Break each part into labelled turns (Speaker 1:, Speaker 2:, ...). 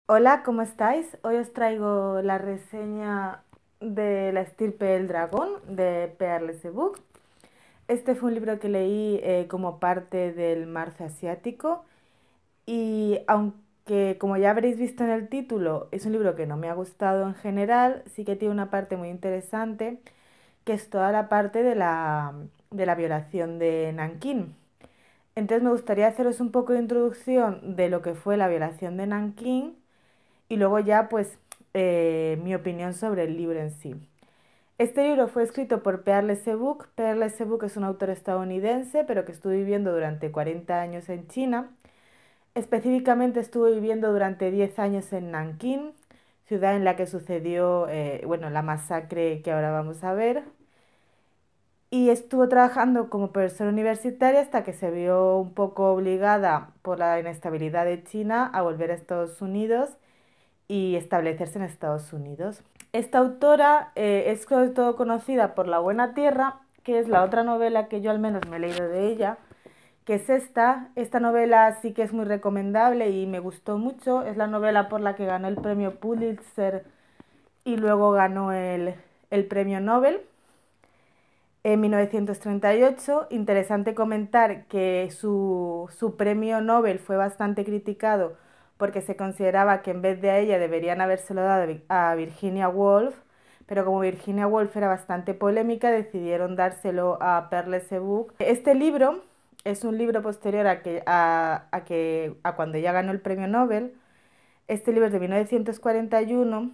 Speaker 1: Hola, ¿cómo estáis? Hoy os traigo la reseña de La estirpe del dragón de Pearl Book. Este fue un libro que leí como parte del Marzo Asiático y aunque como ya habréis visto en el título es un libro que no me ha gustado en general, sí que tiene una parte muy interesante que es toda la parte de la violación de Nankín. Entonces me gustaría haceros un poco de introducción de lo que fue la violación de Nankín y luego ya pues mi opinión sobre el libro en sí. Este libro fue escrito por Pearl Book. Pearl Book es un autor estadounidense, pero que estuvo viviendo durante 40 años en China. Específicamente estuvo viviendo durante 10 años en Nankín, ciudad en la que sucedió bueno, la masacre que ahora vamos a ver. Y estuvo trabajando como profesora universitaria hasta que se vio un poco obligada por la inestabilidad de China a volver a Estados Unidos y establecerse en Estados Unidos. Esta autora es sobre todo conocida por La Buena Tierra, que es la otra novela que yo al menos me he leído de ella, que es esta. Esta novela sí que es muy recomendable y me gustó mucho. Es la novela por la que ganó el premio Pulitzer y luego ganó el premio Nobel en 1938. Interesante comentar que su premio Nobel fue bastante criticado porque se consideraba que en vez de a ella deberían habérselo dado a Virginia Woolf, pero como Virginia Woolf era bastante polémica, decidieron dárselo a Pearl Book. Este libro es un libro posterior a cuando ella ganó el premio Nobel. Este libro es de 1941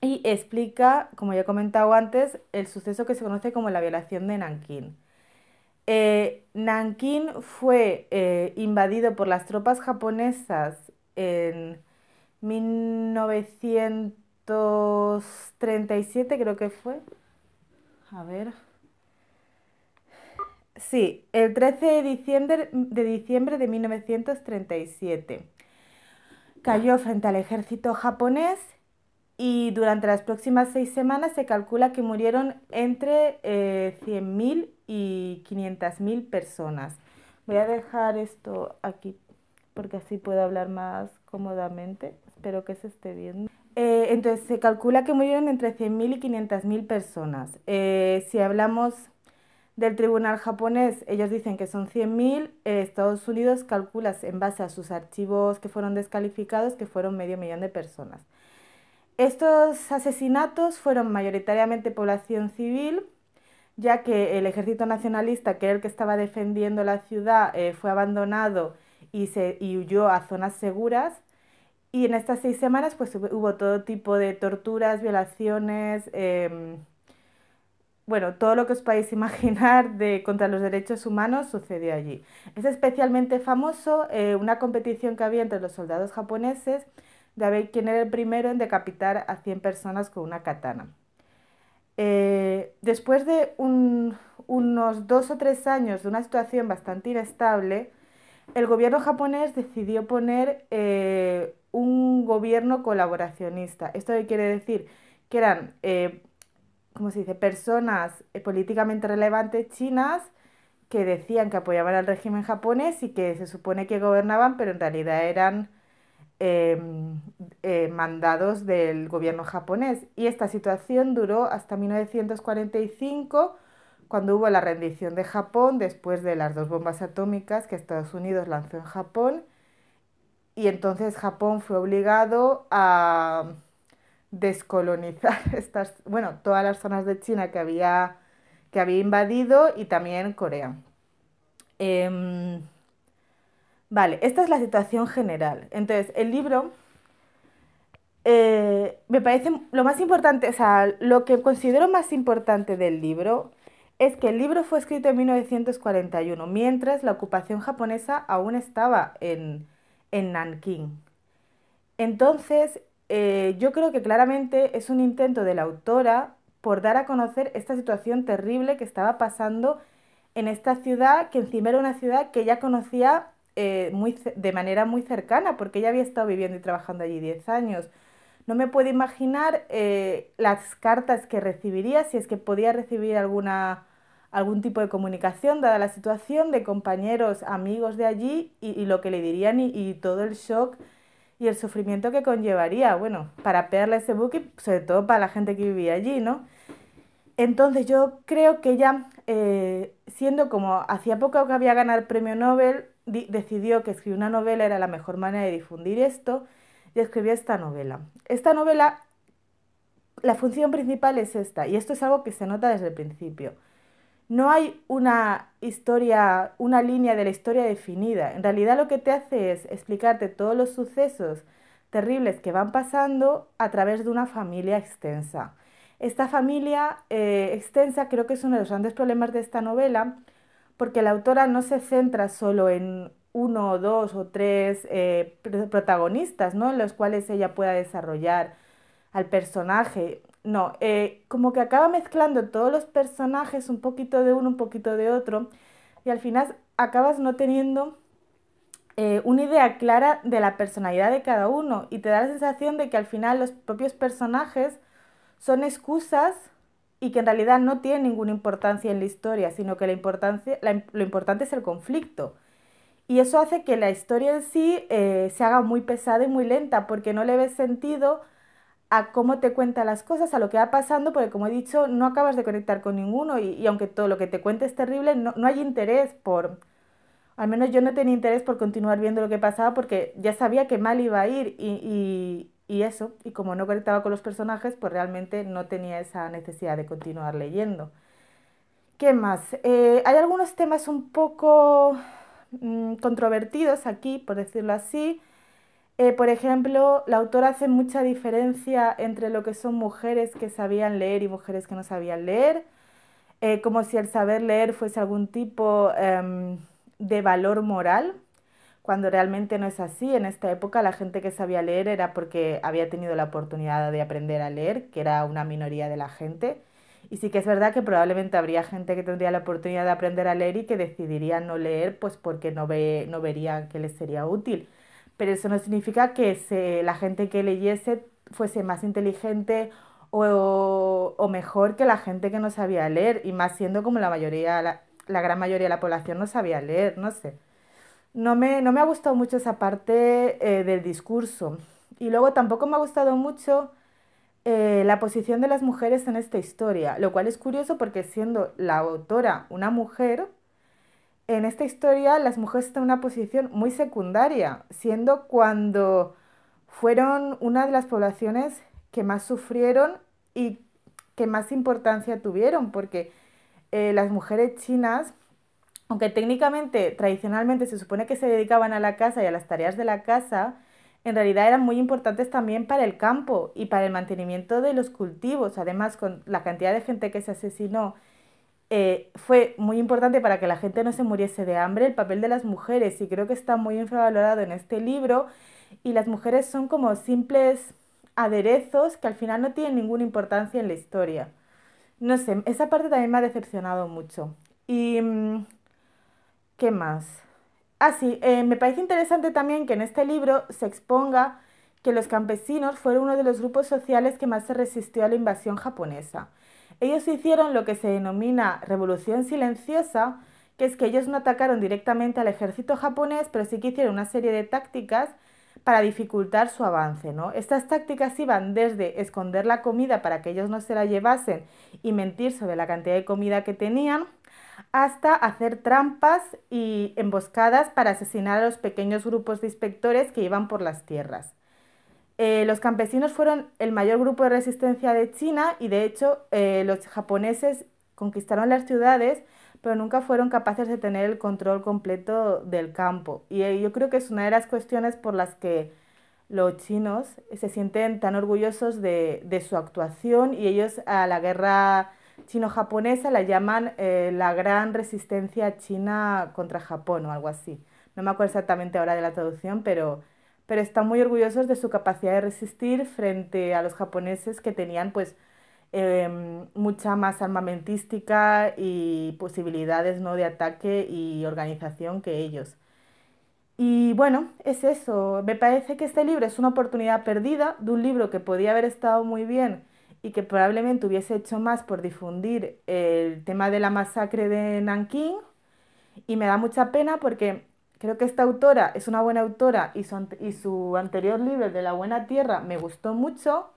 Speaker 1: y explica, como ya he comentado antes, el suceso que se conoce como la violación de Nankín. Nankín fue invadido por las tropas japonesas en 1937, creo que fue. A ver. Sí, el 13 de diciembre de 1937. Cayó frente al ejército japonés y durante las próximas 6 semanas se calcula que murieron entre 100.000 y 500.000 personas. Voy a dejar esto aquí porque así puedo hablar más cómodamente. Espero que se esté viendo. Entonces se calcula que murieron entre 100.000 y 500.000 personas. Si hablamos del tribunal japonés, ellos dicen que son 100.000. Estados Unidos calcula en base a sus archivos que fueron descalificados que fueron medio millón de personas. Estos asesinatos fueron mayoritariamente población civil, ya que el ejército nacionalista, que era el que estaba defendiendo la ciudad, fue abandonado y huyó a zonas seguras. Y en estas 6 semanas pues hubo todo tipo de torturas, violaciones, bueno, todo lo que os podáis imaginar contra los derechos humanos sucedió allí. Es especialmente famoso una competición que había entre los soldados japoneses de ver quién era el primero en decapitar a 100 personas con una katana. Después de unos 2 o 3 años de una situación bastante inestable, el gobierno japonés decidió poner un gobierno colaboracionista. ¿Esto qué quiere decir? Que eran ¿cómo se dice?, personas políticamente relevantes chinas que decían que apoyaban al régimen japonés y que se supone que gobernaban, pero en realidad eran eh, mandados del gobierno japonés. Y esta situación duró hasta 1945, cuando hubo la rendición de Japón después de las 2 bombas atómicas que Estados Unidos lanzó en Japón. Y entonces Japón fue obligado a descolonizar bueno, todas las zonas de China que había invadido y también Corea. Em, vale, esta es la situación general. Entonces, el libro me parece lo más importante, o sea, lo que considero más importante del libro es que el libro fue escrito en 1941, mientras la ocupación japonesa aún estaba en Nankín. Entonces, yo creo que claramente es un intento de la autora por dar a conocer esta situación terrible que estaba pasando en esta ciudad, que encima era una ciudad que ella conocía de manera muy cercana, porque ella había estado viviendo y trabajando allí 10 años. No me puedo imaginar las cartas que recibiría, si es que podía recibir algún tipo de comunicación, dada la situación de compañeros, amigos de allí, y lo que le dirían y todo el shock y el sufrimiento que conllevaría, bueno, para Perle-Sebuc y sobre todo para la gente que vivía allí, ¿no? Entonces yo creo que ella, siendo como hacía poco que había ganado el premio Nobel, decidió que escribir una novela era la mejor manera de difundir esto y escribió esta novela. Esta novela, la función principal es esta, y esto es algo que se nota desde el principio. No hay una historia, una línea de la historia definida. En realidad lo que te hace es explicarte todos los sucesos terribles que van pasando a través de una familia extensa. Esta familia extensa creo que es uno de los grandes problemas de esta novela, porque la autora no se centra solo en uno o dos o tres protagonistas, ¿no? En los cuales ella pueda desarrollar al personaje. No, como que acaba mezclando todos los personajes, un poquito de uno, un poquito de otro, y al final acabas no teniendo una idea clara de la personalidad de cada uno, y te da la sensación de que al final los propios personajes son excusas y que en realidad no tienen ninguna importancia en la historia, sino que lo importante es el conflicto. Y eso hace que la historia en sí se haga muy pesada y muy lenta, porque no le ves sentido a cómo te cuenta las cosas, a lo que va pasando, porque como he dicho, no acabas de conectar con ninguno y aunque todo lo que te cuente es terrible, no hay interés por, al menos yo no tenía interés por continuar viendo lo que pasaba porque ya sabía que mal iba a ir y eso, y como no conectaba con los personajes, pues realmente no tenía esa necesidad de continuar leyendo. ¿Qué más? Hay algunos temas un poco controvertidos aquí, por decirlo así. Por ejemplo, la autora hace mucha diferencia entre lo que son mujeres que sabían leer y mujeres que no sabían leer, como si el saber leer fuese algún tipo de valor moral, cuando realmente no es así. En esta época la gente que sabía leer era porque había tenido la oportunidad de aprender a leer, que era una minoría de la gente. Y sí que es verdad que probablemente habría gente que tendría la oportunidad de aprender a leer y que decidiría no leer pues porque no vería que les sería útil. Pero eso no significa que la gente que leyese fuese más inteligente o mejor que la gente que no sabía leer, y más siendo como la gran mayoría de la población no sabía leer, no sé. No me ha gustado mucho esa parte del discurso. Y luego tampoco me ha gustado mucho la posición de las mujeres en esta historia, lo cual es curioso porque siendo la autora una mujer, en esta historia las mujeres están en una posición muy secundaria, siendo cuando fueron una de las poblaciones que más sufrieron y que más importancia tuvieron, porque las mujeres chinas, aunque técnicamente, tradicionalmente se supone que se dedicaban a la casa y a las tareas de la casa, en realidad eran muy importantes también para el campo y para el mantenimiento de los cultivos. Además, con la cantidad de gente que se asesinó, fue muy importante para que la gente no se muriese de hambre el papel de las mujeres, y creo que está muy infravalorado en este libro, y las mujeres son como simples aderezos que al final no tienen ninguna importancia en la historia. No sé, esa parte también me ha decepcionado mucho. Y ¿qué más? Ah, sí, me parece interesante también que en este libro se exponga que los campesinos fueron uno de los grupos sociales que más se resistió a la invasión japonesa. Ellos hicieron lo que se denomina revolución silenciosa, que es que ellos no atacaron directamente al ejército japonés, pero sí que hicieron una serie de tácticas para dificultar su avance, ¿no? Estas tácticas iban desde esconder la comida para que ellos no se la llevasen y mentir sobre la cantidad de comida que tenían, hasta hacer trampas y emboscadas para asesinar a los pequeños grupos de inspectores que iban por las tierras. Los campesinos fueron el mayor grupo de resistencia de China y de hecho los japoneses conquistaron las ciudades, pero nunca fueron capaces de tener el control completo del campo. Y yo creo que es una de las cuestiones por las que los chinos se sienten tan orgullosos de su actuación, y ellos a la guerra chino-japonesa la llaman la gran resistencia china contra Japón o algo así. No me acuerdo exactamente ahora de la traducción, pero están muy orgullosos de su capacidad de resistir frente a los japoneses que tenían pues mucha más armamentística y posibilidades, ¿no?, de ataque y organización que ellos. Y bueno, es eso. Me parece que este libro es una oportunidad perdida de un libro que podía haber estado muy bien y que probablemente hubiese hecho más por difundir el tema de la masacre de Nankín, y me da mucha pena porque Creo que esta autora es una buena autora y su anterior libro, el de La Buena Tierra, me gustó mucho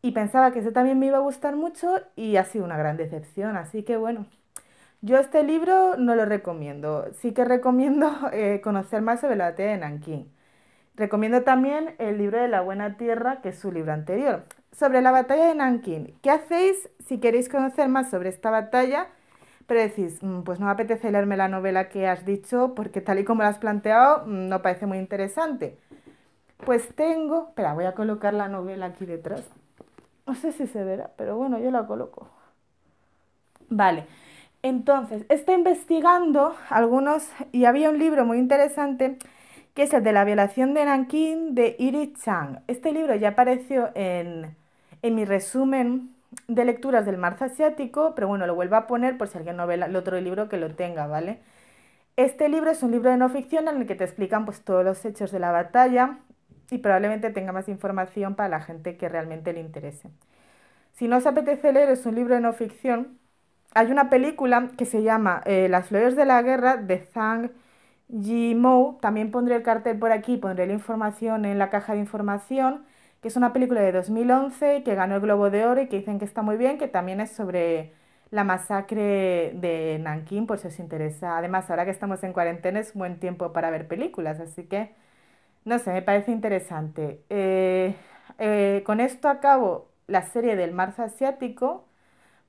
Speaker 1: y pensaba que ese también me iba a gustar mucho y ha sido una gran decepción. Así que bueno, yo este libro no lo recomiendo. Sí que recomiendo conocer más sobre la batalla de Nankín. Recomiendo también el libro de La Buena Tierra, que es su libro anterior. Sobre la batalla de Nankín, ¿qué hacéis si queréis conocer más sobre esta batalla? Pero decís, pues no me apetece leerme la novela que has dicho porque tal y como la has planteado, no parece muy interesante. Pues tengo, espera, voy a colocar la novela aquí detrás. No sé si se verá, pero bueno, yo la coloco. Vale, entonces, estoy investigando algunos y había un libro muy interesante que es el de la violación de Nankín de Iris Chang. Este libro ya apareció en mi resumen de lecturas del marzo asiático, pero bueno, lo vuelvo a poner por si alguien no ve el otro libro que lo tenga, ¿vale? Este libro es un libro de no ficción en el que te explican pues todos los hechos de la batalla y probablemente tenga más información para la gente que realmente le interese. Si no os apetece leer, es un libro de no ficción. Hay una película que se llama Las flores de la guerra de Zhang Yimou. También pondré el cartel por aquí, pondré la información en la caja de información, que es una película de 2011 que ganó el Globo de Oro y que dicen que está muy bien, que también es sobre la masacre de Nankín, por si os interesa. Además, ahora que estamos en cuarentena es buen tiempo para ver películas, así que, no sé, me parece interesante. Con esto acabo la serie del marzo asiático.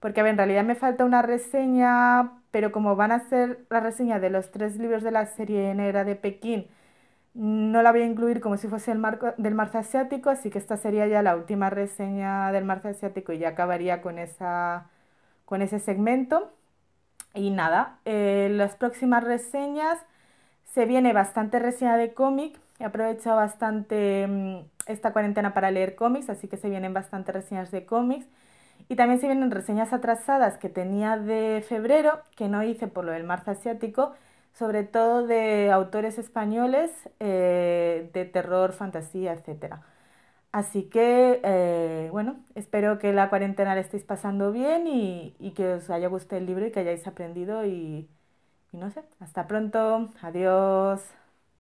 Speaker 1: Porque, a ver, en realidad me falta una reseña, pero como van a ser la reseña de los tres libros de la serie negra de Pekín, no la voy a incluir como si fuese el marco del marzo asiático, así que esta sería ya la última reseña del marzo asiático y ya acabaría con ese segmento. Y nada, las próximas reseñas se viene bastante reseña de cómic. He aprovechado bastante esta cuarentena para leer cómics, así que se vienen bastante reseñas de cómics. Y también se vienen reseñas atrasadas que tenía de febrero, que no hice por lo del marzo asiático, sobre todo de autores españoles de terror, fantasía, etcétera. Así que, bueno, espero que la cuarentena la estéis pasando bien y que os haya gustado el libro y que hayáis aprendido y no sé, hasta pronto, adiós.